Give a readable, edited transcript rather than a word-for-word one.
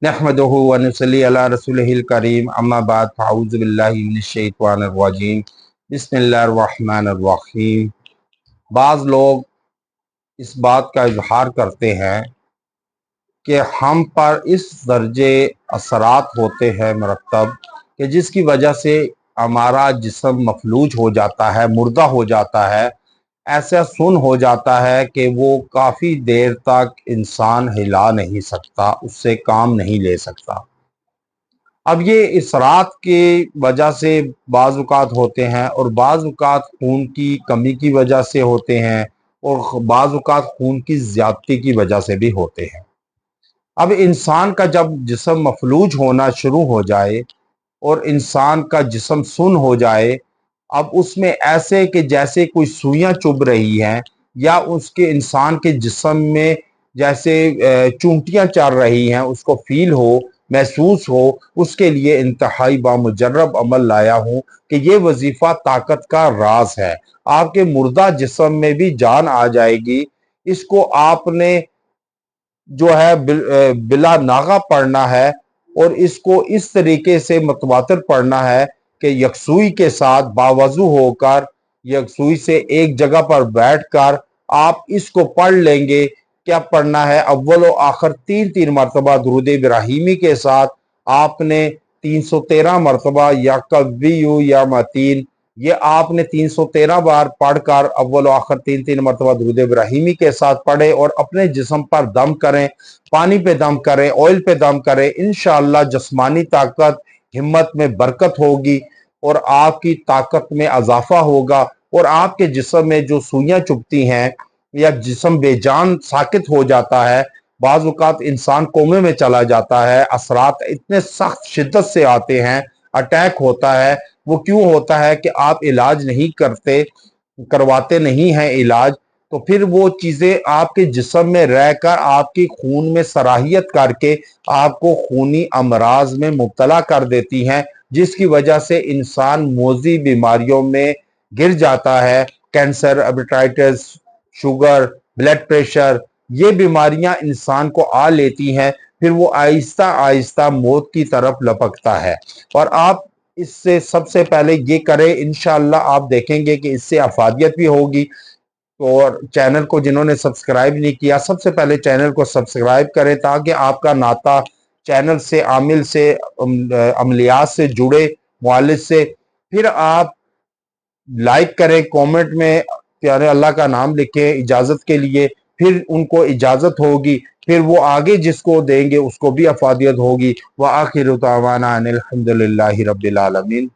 नहमदुहु व नसल्ली अला रसूलिहिल करीम अम्मा बाद फ़अऊज़ु बिल्लाहि मिनश शैतानिर रजीम बिस्मिल्लाहिर रहमानिर रहीम। बाज़ लोग इस बात का इजहार करते हैं कि हम पर इस दर्जे असरात होते हैं मरतब कि जिसकी वजह से हमारा जिस्म मफलूज हो जाता है, मुर्दा हो जाता है, ऐसा सुन हो जाता है कि वो काफ़ी देर तक इंसान हिला नहीं सकता, उससे काम नहीं ले सकता। अब ये इसरात की वजह से बाज़ औक़ात होते हैं और बाज़ औक़ात खून की कमी की वजह से होते हैं और बाज़ औक़ात खून की ज़्यादती की वजह से भी होते हैं। अब इंसान का जब जिस्म मफलूज होना शुरू हो जाए और इंसान का जिस्म सुन हो जाए, अब उसमें ऐसे कि जैसे कोई सुइयां चुभ रही हैं या उसके इंसान के जिस्म में जैसे चूंटियां चल रही हैं, उसको फील हो, महसूस हो, उसके लिए इंतहाई बामुजर्रब अमल लाया हूं कि ये वजीफा ताकत का राज है। आपके मुर्दा जिस्म में भी जान आ जाएगी। इसको आपने जो है बिला नागा पढ़ना है और इसको इस तरीके से मतवातर पढ़ना है कि यकसुई के साथ बावजू होकर यकसुई से एक जगह पर बैठकर आप इसको पढ़ लेंगे। क्या पढ़ना है? अव्वल व आखिर तीन तीन मरतबा दुरूद इब्राहिमी के साथ आपने 313 मरतबा या कव्वियु या मतीन, ये आपने 313 बार पढ़कर अव्वल व आखिर तीन तीन मरतबा दुरूद इब्राहिमी के साथ पढ़े और अपने जिस्म पर दम करें, पानी पे दम करें, ऑयल पे दम करें। इंशाअल्लाह जिस्मानी ताकत, हिम्मत में बरकत होगी और आपकी ताकत में अजाफा होगा और आपके जिस्म में जो सुइयां चुभती हैं या जिस्म बेजान साकित हो जाता है, बाज़ औक़ात इंसान कोमे में चला जाता है, असरात इतने सख्त शिद्दत से आते हैं, अटैक होता है। वो क्यों होता है कि आप इलाज नहीं करते, करवाते नहीं हैं इलाज, तो फिर वो चीज़ें आपके जिस्म में रहकर आपकी खून में सराहियत करके आपको खूनी अमराज में मुब्तला कर देती हैं, जिसकी वजह से इंसान मोज़ी बीमारियों में गिर जाता है। Cancer, hepatitis, sugar, blood pressure, ये बीमारियां इंसान को आ लेती हैं, फिर वो आहिस्ता आहिस्ता मौत की तरफ लपकता है। और आप इससे सबसे पहले ये करें, इंशाअल्लाह आप देखेंगे कि इससे अफादियत भी होगी। और चैनल को जिन्होंने सब्सक्राइब नहीं किया, सबसे पहले चैनल को सब्सक्राइब करें ताकि आपका नाता चैनल से, आमिल से, अमलियात से जुड़े, मुआलिज से। फिर आप लाइक करें, कमेंट में प्यारे अल्लाह का नाम लिखें इजाज़त के लिए, फिर उनको इजाज़त होगी, फिर वो आगे जिसको देंगे उसको भी अफादियत होगी। व आखिर दावाना अनिल हम्दुलिल्लाहि रब्बिल आलमीन।